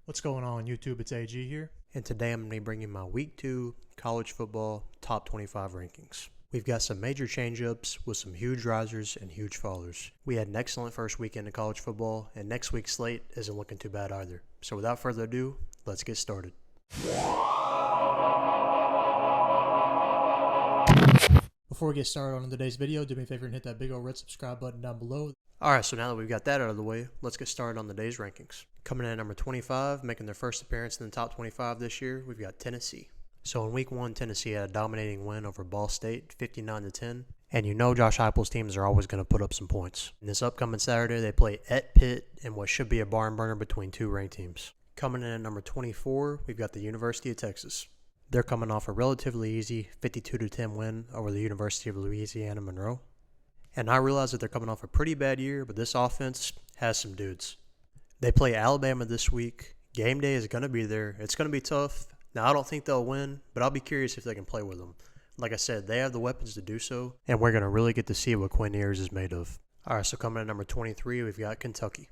What's going on YouTube? It's AG here. And today I'm going to be bringing my Week 2 college football top 25 rankings. We've got some major change-ups with some huge risers and huge fallers. We had an excellent first weekend of college football, and next week's slate isn't looking too bad either. So without further ado, let's get started. Before we get started on today's video, do me a favor and hit that big old red subscribe button down below. Alright, so now that we've got that out of the way, let's get started on the day's rankings. Coming in at number 25, making their first appearance in the top 25 this year, we've got Tennessee. So in Week 1, Tennessee had a dominating win over Ball State, 59-10. And you know Josh Heupel's teams are always going to put up some points. And this upcoming Saturday, they play at Pitt in what should be a barn burner between two ranked teams. Coming in at number 24, we've got the University of Texas. They're coming off a relatively easy 52-10 win over the University of Louisiana Monroe. And I realize that they're coming off a pretty bad year, but this offense has some dudes. They play Alabama this week. Game day is going to be there. It's going to be tough. Now, I don't think they'll win, but I'll be curious if they can play with them. Like I said, they have the weapons to do so, and we're going to really get to see what Quinn Ewers is made of. All right, so coming at number 23, we've got Kentucky.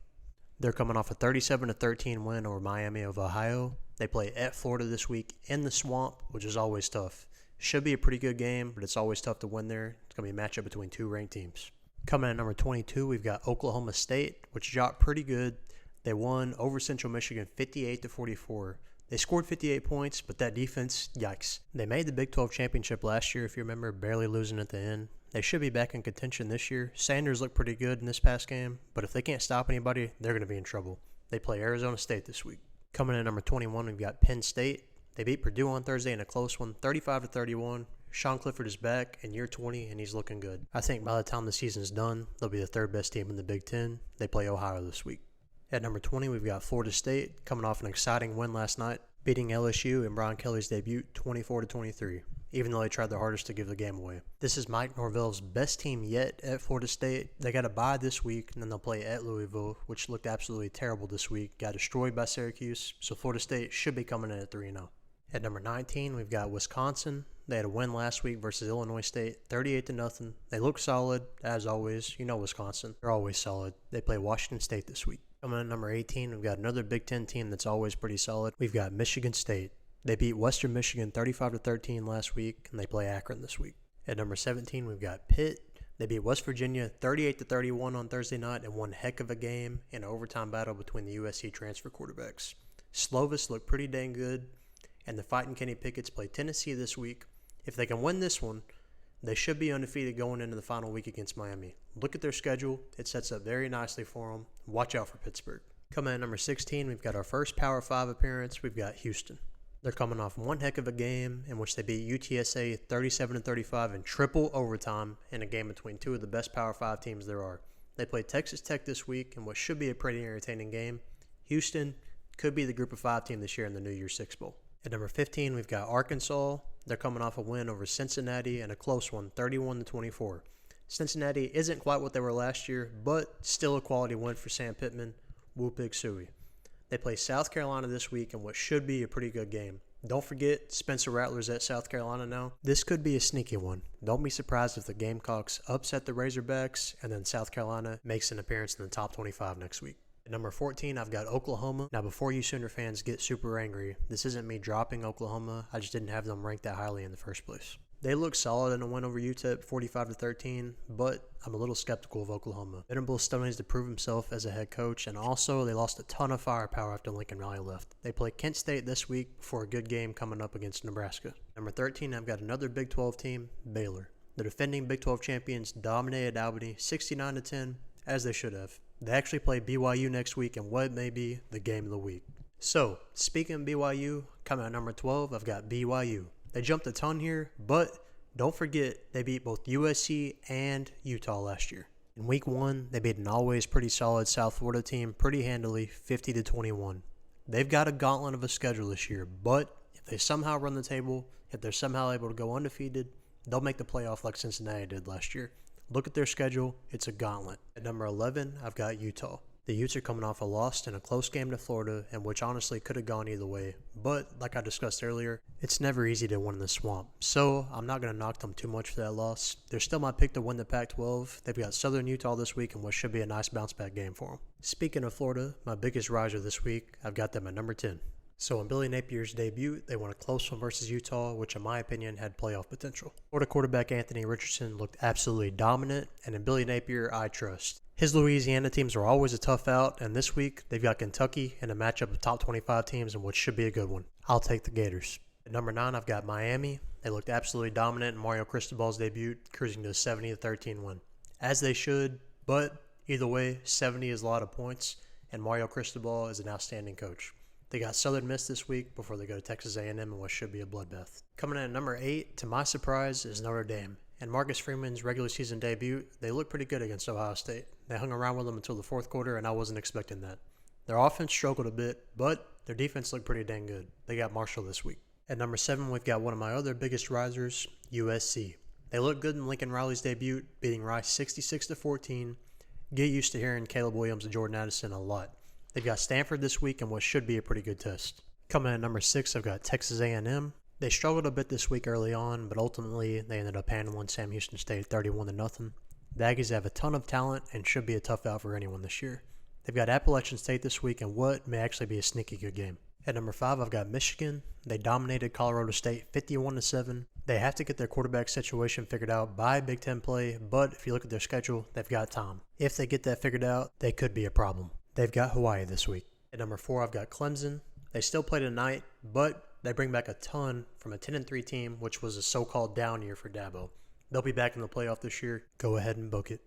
They're coming off a 37-13 win over Miami of Ohio. They play at Florida this week in the Swamp, which is always tough. Should be a pretty good game, but it's always tough to win there. It's going to be a matchup between two ranked teams. Coming at number 22, we've got Oklahoma State, which dropped pretty good. They won over Central Michigan 58-44. They scored 58 points, but that defense, yikes. They made the Big 12 championship last year, if you remember, barely losing at the end. They should be back in contention this year. Sanders looked pretty good in this past game, but if they can't stop anybody, they're going to be in trouble. They play Arizona State this week. Coming in at number 21, we've got Penn State. They beat Purdue on Thursday in a close one, 35-31. Sean Clifford is back in year 20, and he's looking good. I think by the time the season's done, they'll be the third best team in the Big Ten. They play Ohio this week. At number 20, we've got Florida State coming off an exciting win last night, beating LSU in Brian Kelly's debut 24-23, even though they tried their hardest to give the game away. This is Mike Norvell's best team yet at Florida State. They got a bye this week, and then they'll play at Louisville, which looked absolutely terrible this week. Got destroyed by Syracuse, so Florida State should be coming in at 3-0. At number 19, we've got Wisconsin. They had a win last week versus Illinois State, 38-0. They look solid, as always. You know Wisconsin. They're always solid. They play Washington State this week. Coming in at number 18, we've got another Big Ten team that's always pretty solid. We've got Michigan State. They beat Western Michigan 35-13 last week, and they play Akron this week. At number 17, we've got Pitt. They beat West Virginia 38-31 on Thursday night in one heck of a game in an overtime battle between the USC transfer quarterbacks. Slovis looked pretty dang good, and the Fighting Kenny Pickett's play Tennessee this week. If they can win this one, they should be undefeated going into the final week against Miami. Look at their schedule. It sets up very nicely for them. Watch out for Pittsburgh. Coming at number 16, we've got our first Power 5 appearance. We've got Houston. They're coming off one heck of a game in which they beat UTSA 37-35 in triple overtime in a game between two of the best Power 5 teams there are. They play Texas Tech this week in what should be a pretty entertaining game. Houston could be the Group of 5 team this year in the New Year's Six Bowl. At number 15, we've got Arkansas. They're coming off a win over Cincinnati and a close one, 31-24. Cincinnati isn't quite what they were last year, but still a quality win for Sam Pittman. Woo Pig Suey. They play South Carolina this week in what should be a pretty good game. Don't forget, Spencer Rattler's at South Carolina now. This could be a sneaky one. Don't be surprised if the Gamecocks upset the Razorbacks and then South Carolina makes an appearance in the top 25 next week. At number 14, I've got Oklahoma. Now, before you Sooner fans get super angry, this isn't me dropping Oklahoma. I just didn't have them ranked that highly in the first place. They look solid in a win over UTEP, 45-13, but I'm a little skeptical of Oklahoma. Venables still needs to prove himself as a head coach, and also they lost a ton of firepower after Lincoln Riley left. They play Kent State this week before a good game coming up against Nebraska. Number 13, I've got another Big 12 team, Baylor. The defending Big 12 champions dominated Albany 69-10, as they should have. They actually play BYU next week in what may be the game of the week. So, speaking of BYU, coming at number 12, I've got BYU. They jumped a ton here, but don't forget they beat both USC and Utah last year. In Week 1, they beat an always pretty solid South Florida team pretty handily, 50-21. They've got a gauntlet of a schedule this year, but if they somehow run the table, if they're somehow able to go undefeated, they'll make the playoff like Cincinnati did last year. Look at their schedule. It's a gauntlet. At number 11, I've got Utah. The Utes are coming off a loss in a close game to Florida, and which honestly could have gone either way. But, like I discussed earlier, it's never easy to win in the swamp. So, I'm not going to knock them too much for that loss. They're still my pick to win the Pac-12. They've got Southern Utah this week in what should be a nice bounce-back game for them. Speaking of Florida, my biggest riser this week, I've got them at number 10. So in Billy Napier's debut, they won a close one versus Utah, which in my opinion had playoff potential. Florida quarterback Anthony Richardson looked absolutely dominant, and in Billy Napier, I trust. His Louisiana teams are always a tough out, and this week they've got Kentucky in a matchup of top 25 teams in which should be a good one. I'll take the Gators. At number 9, I've got Miami. They looked absolutely dominant in Mario Cristobal's debut, cruising to a 70-13 win. As they should, but either way, 70 is a lot of points, and Mario Cristobal is an outstanding coach. They got Southern Miss this week before they go to Texas A&M in what should be a bloodbath. Coming in at number 8, to my surprise, is Notre Dame. And Marcus Freeman's regular season debut, they looked pretty good against Ohio State. They hung around with them until the fourth quarter, and I wasn't expecting that. Their offense struggled a bit, but their defense looked pretty dang good. They got Marshall this week. At number 7, we've got one of my other biggest risers, USC. They looked good in Lincoln Riley's debut, beating Rice 66-14. Get used to hearing Caleb Williams and Jordan Addison a lot. They've got Stanford this week in what should be a pretty good test. Coming in at number 6, I've got Texas A&M. They struggled a bit this week early on, but ultimately they ended up handling Sam Houston State 31-0. The Aggies have a ton of talent and should be a tough out for anyone this year. They've got Appalachian State this week in what may actually be a sneaky good game. At number 5, I've got Michigan. They dominated Colorado State 51-7. They have to get their quarterback situation figured out by Big Ten play, but if you look at their schedule, they've got time. If they get that figured out, they could be a problem. They've got Hawaii this week. At number 4, I've got Clemson. They still play tonight, but they bring back a ton from a 10-3 team, which was a so-called down year for Dabo. They'll be back in the playoff this year. Go ahead and book it.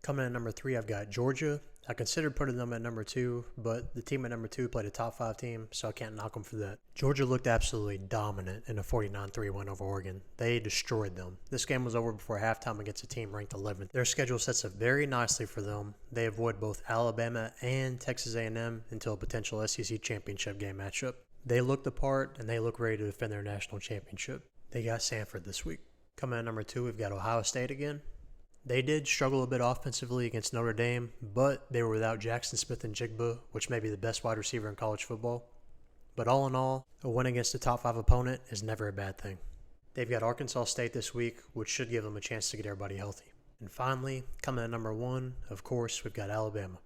Coming in at number 3, I've got Georgia. I considered putting them at number 2, but the team at number 2 played a top 5 team, so I can't knock them for that. Georgia looked absolutely dominant in a 49-3 win over Oregon. They destroyed them. This game was over before halftime against a team ranked 11th. Their schedule sets up very nicely for them. They avoid both Alabama and Texas A&M until a potential SEC championship game matchup. They look the part, and they look ready to defend their national championship. They got Stanford this week. Coming in at number 2, we've got Ohio State again. They did struggle a bit offensively against Notre Dame, but they were without Jackson Smith-Njigba, which may be the best wide receiver in college football. But all in all, a win against a top 5 opponent is never a bad thing. They've got Arkansas State this week, which should give them a chance to get everybody healthy. And finally, coming at number 1, of course, we've got Alabama.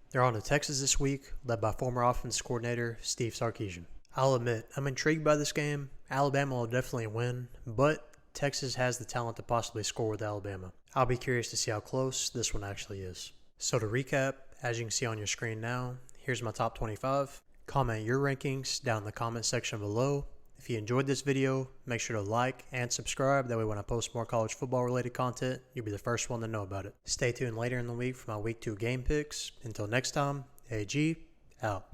They're on to Texas this week, led by former offense coordinator Steve Sarkisian. I'll admit, I'm intrigued by this game. Alabama will definitely win, but Texas has the talent to possibly score with Alabama. I'll be curious to see how close this one actually is. So to recap, as you can see on your screen now, here's my top 25. Comment your rankings down in the comment section below. If you enjoyed this video, make sure to like and subscribe. That way when I post more college football related content, you'll be the first one to know about it. Stay tuned later in the week for my week 2 game picks. Until next time, AG, out.